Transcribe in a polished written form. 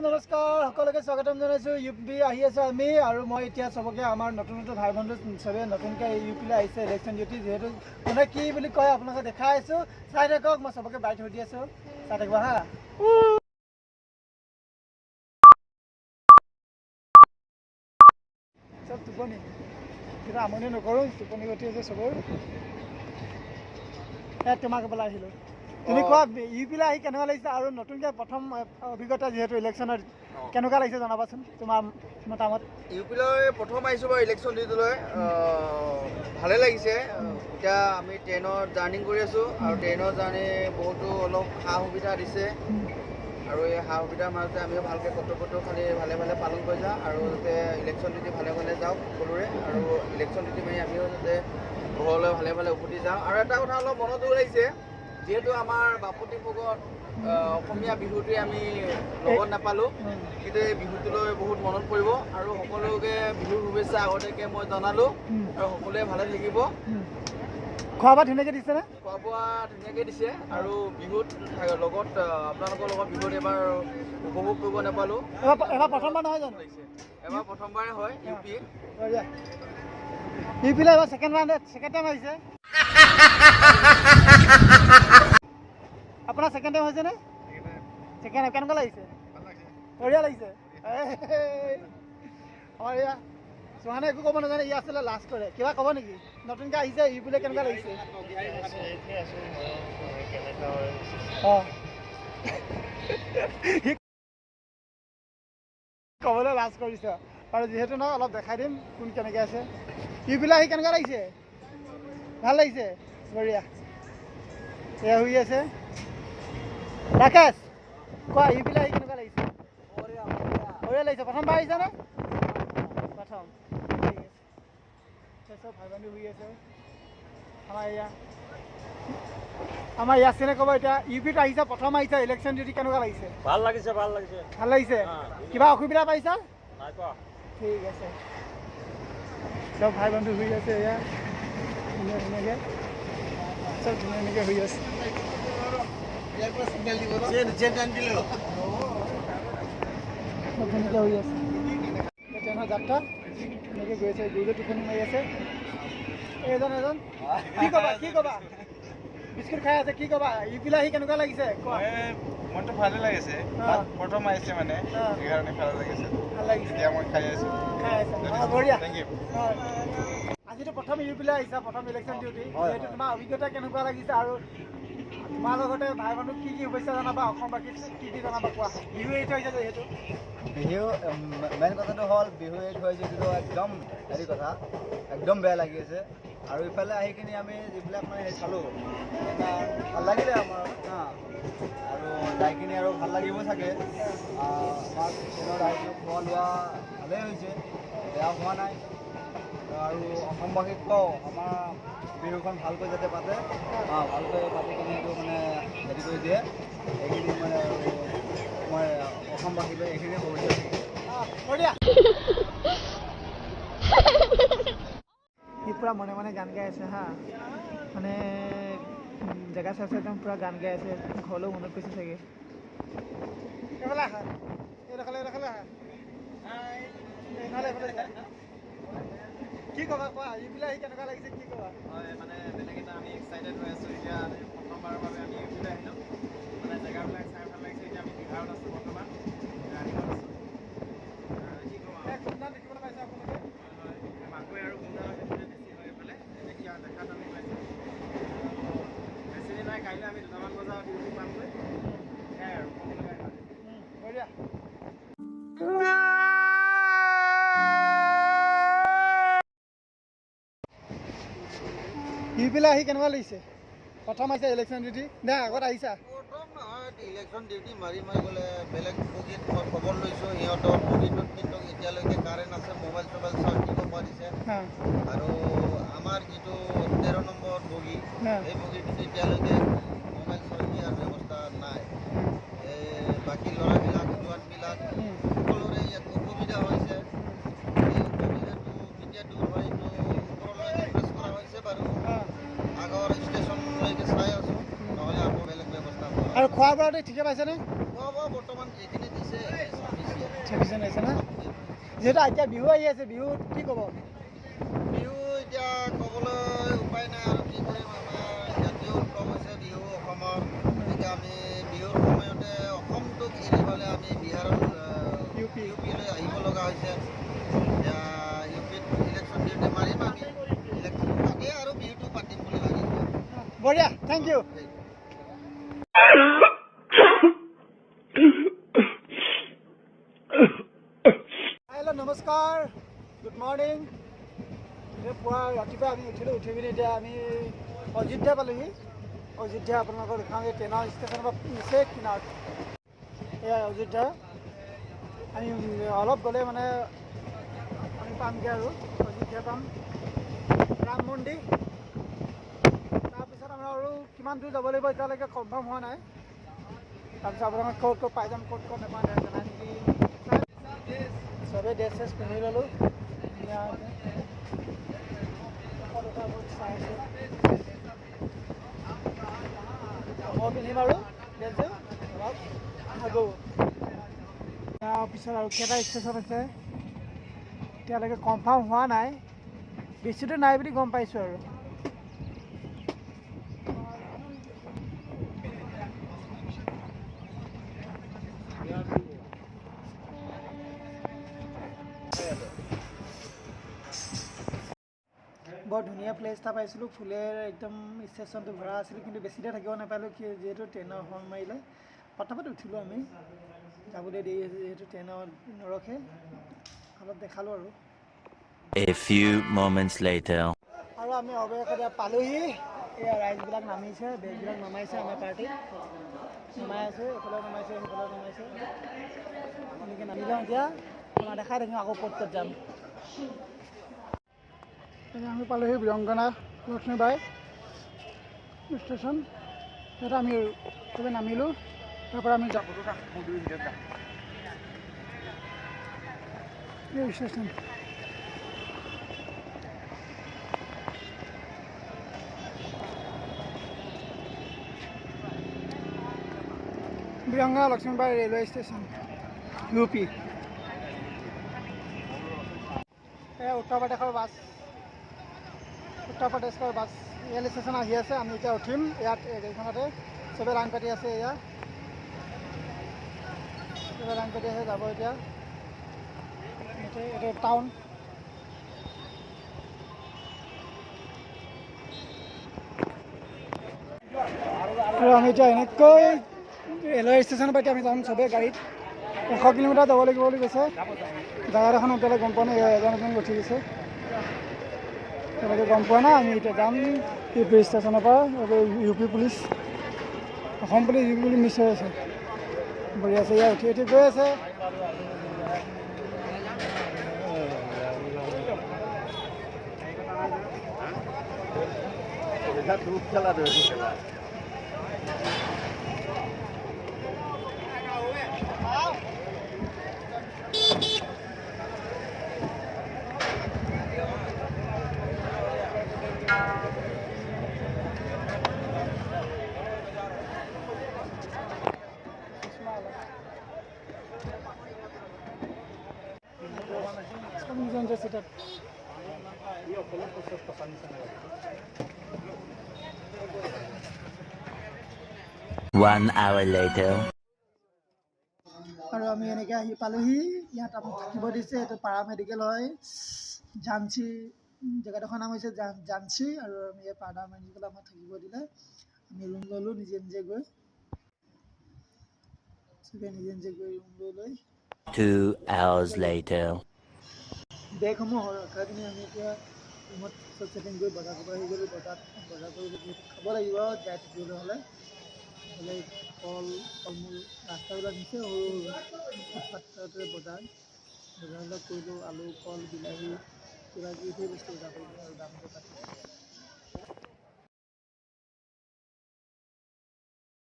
নমস্কাৰ সকলোকে স্বাগতম জনাইছোঁ। ইউপি আহি আছে আমি আৰু মই এতিয়া চবকে আমাৰ নতুন নতুন ভাই বন্ধু চবে নতুনকৈ ইউপিলৈ আহিছে ইলেকশ্যন ডিউটি যিহেতু কোনে কি বুলি কয় আপোনালোকে দেখাই আছোঁ। চাই থাকক, মই চবকে বাই থৈ দি আছোঁ, চাই থাকিব হা। চব টোপনি কিবা আমনি নকৰোঁ, টোপনি গতি আছে চবৰ। তোমাক পেলাই আহিলোঁ। তুমি কোৱা ইউপিলৈ আহি কেনেকুৱা লাগিছে আৰু নতুনকৈ প্ৰথম অভিজ্ঞতা যিহেতু ইলেকশ্যনৰ কেনেকুৱা লাগিছে জনাবাচোন তোমাৰ মতামত। ইউপিলৈ প্ৰথম আহিছোঁ বাৰু ইলেকশ্যন ডিউটিলৈ, ভালে লাগিছে। এতিয়া আমি ট্ৰেইনত জাৰ্ণি কৰি আছোঁ আৰু ট্ৰেইনৰ জাৰ্ণি বহুতো অলপ সা সুবিধা দিছে আৰু এই সা সুবিধাৰ মাজতে আমিও ভালকৈ কৰ্তব্যটো খালি ভালে ভালে পালন কৰি যাওঁ আৰু যাতে ইলেকশ্যন ডিউটি ভালে ভালে যাওক সকলোৰে, আৰু ইলেকশ্যন ডিউটি মাৰি আমিও যাতে ঘৰলৈ ভালে ভালে উভতি যাওঁ। আৰু এটা কথা অলপ মনত আহিছে, যিহেতু আমাৰ বাপতিসাহোনত অসমীয়া বিহুটোৱে আমি লগত নাপালোঁ, কিন্তু এই বিহুটোলৈ বহুত মনত পৰিব আৰু সকলোকে বিহুৰ শুভেচ্ছা আগতীয়াকৈ মই জনালোঁ আৰু সকলোৱে ভালে থাকিব। খোৱা বোৱা ধুনীয়াকৈ দিছেনে? খোৱা বোৱা ধুনীয়াকৈ দিছে আৰু বিহুত লগত আপোনালোকৰ লগত বিহুত এবাৰ উপভোগ কৰিব নাপালোঁ। এবাৰ প্ৰথমবাৰ নহয় জানো? এবাৰ প্ৰথমবাৰে হয় ইউপি। ইউপিলৈ এবাৰ ছেকেণ্ড টাইম আহিছে। আপোনাৰ ছেকেণ্ড টাইম হৈছেনে? ছেকেণ্ড টাইম কেনেকুৱা লাগিছে? বঢ়িয়া লাগিছে। আমাৰ এয়া চোহানে একো ক'ব নাজানে, ই আছিলে লাষ্ট কৰে, কিবা ক'ব নেকি? নতুনকৈ আহিছে ইউপিলৈ কেনেকুৱা লাগিছে? অঁ ক'বলৈ লাজ কৰিছে আৰু যিহেতু নহয় অলপ দেখাই দিম কোন কেনেকৈ আছে। ইউপিলৈ আহি কেনেকুৱা লাগিছে? ভাল লাগিছে, বঢ়িয়া। এয়া শুই আছে। ৰাকেশ কোৱা, ইউপিলৈ আহি কেনেকুৱা লাগিছে? বঢ়িয়া লাগিছে। প্ৰথমবাৰ আহিছেনে? প্ৰথম। ঠিক আছে, চব ভাই বন্ধু শুই আছে। আমাৰ ইয়াত চিনে ক'ব এতিয়া ইউপিত আহিছে, প্ৰথম আহিছে ইলেকশ্যন ডিউটি, কেনেকুৱা লাগিছে? ভাল লাগিছে, ভাল লাগিছে। ভাল লাগিছে। কিবা অসুবিধা পাইছা? নাই পোৱা। ঠিক আছে, চব ভাই বন্ধু শুই আছে। এয়া ধুনীয়া ধুনীয়াকৈ চব ধুনীয়া ধুনীয়াকৈ শুই আছে। ধুনীয়াকৈ শুই আছে। ট্ৰেইনৰ যাত্ৰা ধুনীয়াকৈ গৈ আছে, গুৰুজে টোপনি মাৰি আছে। এজন কি ক'বা? বিস্কুট খাই আছে, কি ক'বা? ইউপিলৈ আহি কেনেকুৱা লাগিছে? মনটো ভালে লাগিছে, প্ৰথম আহিছে মানে সেইকাৰণে ভালে লাগিছে। ভাল লাগিছে, এতিয়া মই খাই আছে। বঢ়িয়া। Thank you. আজিতো প্ৰথম ইউপিলৈ আহিছা, প্ৰথম ইলেকশ্যন ডিউটি, যিহেতু তোমাৰ অভিজ্ঞতা কেনেকুৱা লাগিছে আৰু তোমাৰ লগতে ভাই বন্ধুক কি কি শুভেচ্ছা জনাবা, অসমবাসীক কি কি জনাবা কোৱা? বিহু এৰি থৈ আহিছে যিহেতু। বিহু মেইন কথাটো হ'ল বিহু এৰি থৈ যিটো একদম হেৰি কথা, একদম বেয়া লাগি আছে। আৰু ইফালে আহি কিনি আমি যিবিলাক মানে হেৰি চালোঁ, ভাল লাগিলে আমাৰ আৰু যাই কিনি আৰু ভাল লাগিব চাগে। আমাৰ ট্ৰেইনৰ ৰাইজক খোৱা লোৱা ভালেই হৈছে, বেয়া হোৱা নাই। আৰু অসমবাসীক কওঁ আমাৰ বিহুখন ভালকৈ যাতে পাতে, ভালকৈ পাতি কিনি এইটো মানে হেৰি কৰি দিয়ে, এইখিনি মানে মই অসমবাসীলৈ এইখিনিয়ে ক'ব বিচাৰিছোঁ। সি পূৰা মনে মনে গান গাই আছে হা, মানে জেগা চাই একদম পূৰা গান গাই আছে, ঘৰলৈও মনত পৰিছে চাগে। কি ক'বা কোৱা, ইউপিলৈ আহি কেনেকুৱা লাগিছে, কি ক'বা? হয়, মানে বেলেগ এটা আমি এক্সাইটেড হৈ আছোঁ। এতিয়া প্ৰথমবাৰৰ বাবে আমি ইউপিলৈ আহিলোঁ, মানে জেগাবিলাক চাই ভাল লাগিছে। এতিয়া আমি বিহাৰত আছোঁ বৰ্তমান, ৰাণীত আছোঁ। কি ক'ম আৰু গুমদান দেখিবলৈ পাইছে আপোনালোকে? হয়, মাকৈ আৰু গুমদানৰ খেতিটো বেছি হয় এইফালে, দেখাত আমি পাইছোঁ। বেছি দিন নাই, কাইলৈ আমি 2টামান বজাত ডিউটি পামগৈ। সেয়াই আৰু ক'ব লগা হয়। বঢ়িয়া। ইউপিলৈ আহি কেনেকুৱা লাগিছে? প্ৰথম আহিছে ইলেকশ্যন ডিউটি নে আগত আহিছা? প্ৰথম নহয়, ইলেকশ্যন ডিউটি মাৰি গ'লে বেলেগ বগীত মই খবৰ লৈছোঁ, সিহঁতৰ বগীটোত কিন্তু এতিয়ালৈকে কাৰেণ্ট আছে, মোবাইল চোবাইল চাৰ্জ দিব পাৰিছে। আৰু আমাৰ যিটো 13 নম্বৰ বগী, সেই বগীটোত এতিয়ালৈকে মোবাইল চাৰ্জ দিয়াৰ ব্যৱস্থা নাই। বাকী ল'ৰাবিলাক জোৱানবিলাক সকলোৰে ইয়াত অসুবিধা হৈছে। এই অসুবিধাটো কেতিয়া দূৰ হয় এইটো ওপৰলৈ ৰিকুৱেষ্ট কৰা হৈছে বাৰু। আগৰ ষ্টেচনলৈকে চাই আছোঁ, নহ'লে আকৌ বেলেগ ব্যৱস্থা কৰা। আৰু খোৱা বোৱাটো ঠিকে পাইছেনে? খোৱা বোৱা বৰ্তমান যিখিনি দিছে ছাব্বিছজন আহিছে না যিহেতু এতিয়া বিহু আহি আছে বিহুত কি ক'ব বিহু এতিয়া ক'বলৈ উপায় নাই আৰু কি কৰিম আমাৰ জাতীয় উৎসৱ হৈছে বিহু অসমৰ গতিকে আমি বিহুৰ সময়তে অসমটোক এৰি পেলাই আমি বিহাৰত ইউ পিলৈ আহিব লগা হৈছে এতিয়া ইউ পিত ইলেকশ্যন দিওঁতে মাৰিম আমি ইলেকশ্যন পাতি আৰু বিহুটো পাতিম বুলি ভাবিছোঁ বঢ়িয়া থেংক ইউ হেল্ল' নমস্কাৰ গুড মৰ্ণিং এতিয়া পুৱা ৰাতিপুৱা আমি উঠিলোঁ উঠি পিনি এতিয়া আমি অযোধ্যা পালোঁহি অযোধ্যা আপোনালোকৰ দেখাওঁ এই ট্ৰেইনৰ ষ্টেচনৰ পৰা নিচে কিনাৰত এয়া অযোধ্যা আমি অলপ গ'লে মানে আমি পামগৈ আৰু অযোধ্যা পাম ৰাম মন্দিৰ তাৰপিছত আমাৰ আৰু কিমান দূৰ যাব লাগিব এতিয়ালৈকে কনফাৰ্ম হোৱা নাই তাৰপিছত আপোনালোকে ক'ত পাই যাম ক'ত নাপায় জনাই নেকি চবেই ড্ৰেছ চেছ পিন্ধি ল'লোঁ মই পিন্ধিম আৰু ড্ৰেছযোৰ অলপ আগৌ তাৰপিছত আৰু কেইটা ষ্টেচন আছে এতিয়ালৈকে কনফাৰ্ম হোৱা নাই বেছিটো নাই বুলি গম পাইছোঁ আৰু বৰ ধুনীয়া প্লেচ এটা পাইছিলোঁ ফুলেৰ একদম ষ্টেচনটো ভৰা আছিলোঁ কিন্তু বেছি দেৰি থাকিব নাপালোঁ কি যিহেতু ট্ৰেইনৰ হৰ্ণ মাৰিলে পটাপট উঠিলোঁ আমি যাবলৈ দেৰি হৈছে যিহেতু ট্ৰেইনত নৰখে অলপ দেখালোঁ আৰু A few moments later. আৰু আমি অৱশেষত পালোঁহি এয়া ৰাইজবিলাক নামিছে বেগবিলাক নমাইছে আমাৰ পাৰ্টি নমাই আছোঁ এইফালে নমাইছে সেইফালে নমাইছে এনেকৈ নামি যাওঁ এতিয়া তোমাৰ দেখাই থাকিম আকৌ ক'ত ক'ত যাম আমি পালোঁহি বীৰংগনা লক্ষ্মীবাই ষ্টেচন তাতে আমি চবে নামিলোঁ তাৰপৰা আমি যাব station Virangana Lakshmibai railway station U P এয়া উত্তৰ প্ৰদেশৰ বাছ উত্তৰ প্ৰদেশৰ বাছ ৰেল ষ্টেচন আহি আছে আমি এতিয়া উঠিম ইয়াত এইখনতে চবে লাইন পাতি আছে এয়া চবে লাইন পাতি আছে যাব এতিয়া এইটো টাউন আৰু আমি এতিয়া এনেকৈ ৰেলৱে ষ্টেচনৰ পৰা এতিয়া আমি যাম চবেই গাড়ীত 100 কিলোমিটাৰ যাব লাগিব বুলি কৈছে জেগাডোখন এতিয়ালৈ গম পোৱা নাই এজন উঠি গৈছে তেনেকৈ গম পোৱা নাই আমি এতিয়া যাম ইউ পি ষ্টেচনৰ পৰা U P police Assam police U P police miss হৈ আছে বঢ়ি আছে ইয়াত উঠি উঠি গৈ আছে Universitat. 1 hour later. আৰু আমি এনেকৈ আহি পালোঁহি ইয়াত আমাক থাকিব দিছে এইটো পাৰা মেডিকেল হয় ঝান্সী জেগাডোখৰ নাম হৈছে ঝান্সী আৰু আমি এই পাৰা মেডিকেল আমাক থাকিব দিলে আমি ৰুম ল'লোঁ নিজে নিজে গৈ চবে নিজে নিজে গৈ ৰুম লৈ 2 hours later. বেগসমূহ ৰখাই পিনি আমি এতিয়া ৰুমত চব ছেটিং কৰি বজাৰ কৰিব আহি গ'লোঁ বজাৰ কৰি খাব লাগিব যাই থাকিবলৈ হ'লে ফল মূল ৰাস্তাবিলাক নিচে সৰু ফুটপাথতে বজাৰবিলাক কৰিলোঁ আলু কল বিলাহী কিবা কিবি সেই বস্তু বজাৰ কৰিলোঁ আৰু দামটো পাতি